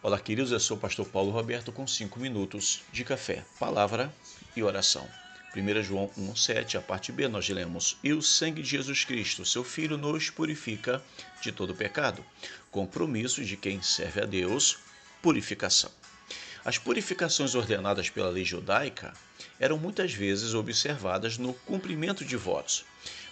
Olá, queridos, eu sou o pastor Paulo Roberto com 5 minutos de café, palavra e oração. 1 João 1,7, a parte B, nós lemos: E o sangue de Jesus Cristo, seu Filho, nos purifica de todo pecado. Compromisso de quem serve a Deus, purificação. As purificações ordenadas pela lei judaica eram muitas vezes observadas no cumprimento de votos.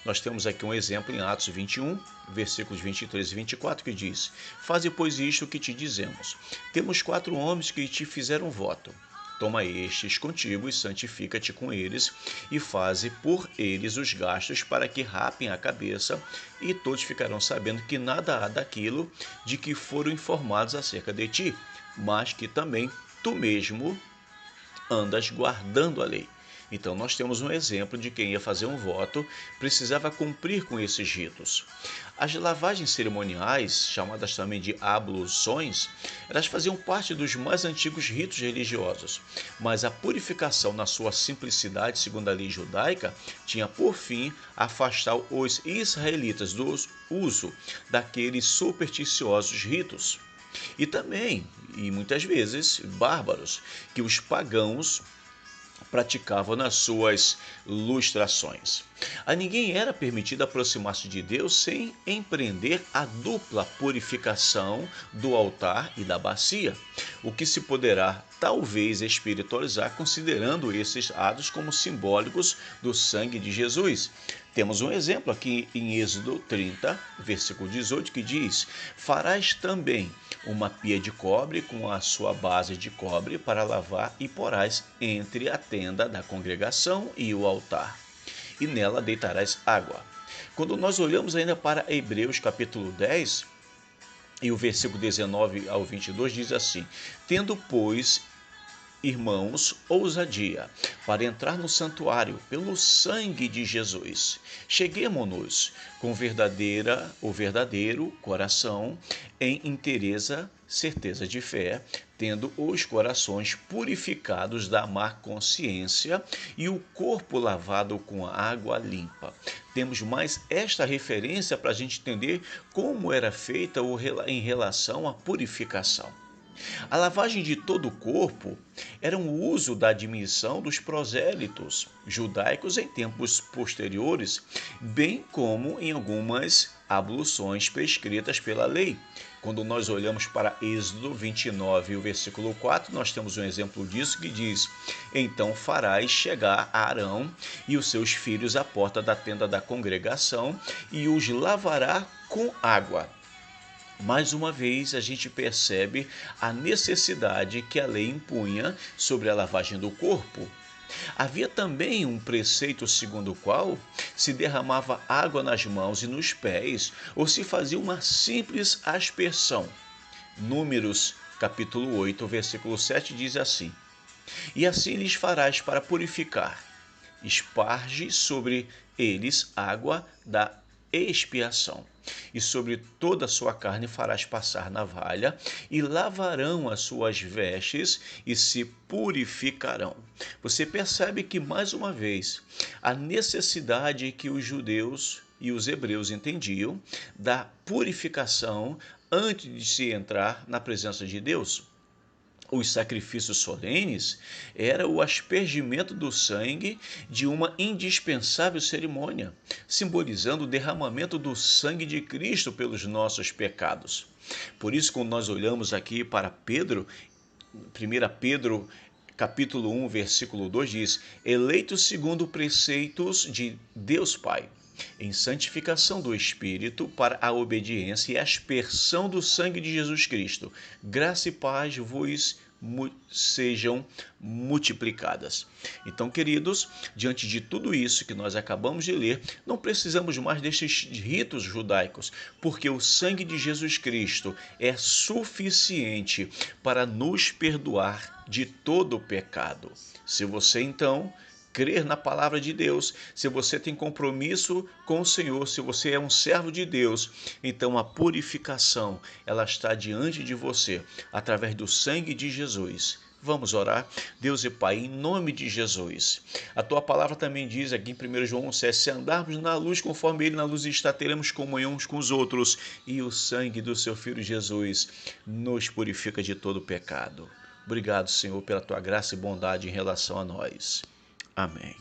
Nós temos aqui um exemplo em Atos 21, versículos 23 e 24, que diz: Faze, pois, isto que te dizemos. Temos 4 homens que te fizeram voto. Toma estes contigo e santifica-te com eles, e faze por eles os gastos para que rapem a cabeça, e todos ficarão sabendo que nada há daquilo de que foram informados acerca de ti, mas que também tu mesmo andas guardando a lei. Então nós temos um exemplo de quem ia fazer um voto, precisava cumprir com esses ritos. As lavagens cerimoniais, chamadas também de abluções, elas faziam parte dos mais antigos ritos religiosos, mas a purificação na sua simplicidade, segundo a lei judaica, tinha por fim afastar os israelitas do uso daqueles supersticiosos ritos. E também, e muitas vezes, bárbaros, que os pagãos praticavam nas suas lustrações. A ninguém era permitido aproximar-se de Deus sem empreender a dupla purificação do altar e da bacia, o que se poderá talvez espiritualizar considerando esses atos como simbólicos do sangue de Jesus. Temos um exemplo aqui em Êxodo 30, versículo 18, que diz: Farás também uma pia de cobre com a sua base de cobre para lavar e porás entre a tenda da congregação e o altar, e nela deitarás água. Quando nós olhamos ainda para Hebreus capítulo 10, e o versículo 19 ao 22 diz assim: Tendo, pois, irmãos, ousadia para entrar no santuário pelo sangue de Jesus. Cheguemo-nos com o verdadeiro coração em inteireza, certeza de fé, tendo os corações purificados da má consciência e o corpo lavado com água limpa. Temos mais esta referência para a gente entender como era feita em relação à purificação. A lavagem de todo o corpo era um uso da admissão dos prosélitos judaicos em tempos posteriores, bem como em algumas abluções prescritas pela lei. Quando nós olhamos para Êxodo 29, o versículo 4, nós temos um exemplo disso que diz: Então farás chegar a Arão e os seus filhos à porta da tenda da congregação e os lavará com água. Mais uma vez, a gente percebe a necessidade que a lei impunha sobre a lavagem do corpo. Havia também um preceito segundo o qual se derramava água nas mãos e nos pés, ou se fazia uma simples aspersão. Números, capítulo 8, versículo 7 diz assim: E assim lhes farás para purificar. Esparge sobre eles água da expiação, e sobre toda a sua carne farás passar navalha, e lavarão as suas vestes e se purificarão. Você percebe que, mais uma vez, a necessidade que os judeus e os hebreus entendiam da purificação antes de se entrar na presença de Deus. Os sacrifícios solenes era o aspergimento do sangue de uma indispensável cerimônia, simbolizando o derramamento do sangue de Cristo pelos nossos pecados. Por isso, quando nós olhamos aqui para Pedro, 1 Pedro capítulo 1, versículo 2 diz: Eleitos segundo preceitos de Deus Pai, em santificação do Espírito para a obediência e aspersão do sangue de Jesus Cristo. Graça e paz vos sejam multiplicadas. Então, queridos, diante de tudo isso que nós acabamos de ler, não precisamos mais destes ritos judaicos, porque o sangue de Jesus Cristo é suficiente para nos perdoar de todo o pecado. Se você, então, crer na palavra de Deus, se você tem compromisso com o Senhor, se você é um servo de Deus, então a purificação, ela está diante de você, através do sangue de Jesus. Vamos orar. Deus e Pai, em nome de Jesus. A tua palavra também diz aqui em 1 João 1,7: se andarmos na luz conforme ele na luz está, teremos comunhão uns com os outros, e o sangue do seu Filho Jesus nos purifica de todo pecado. Obrigado, Senhor, pela tua graça e bondade em relação a nós. Amém.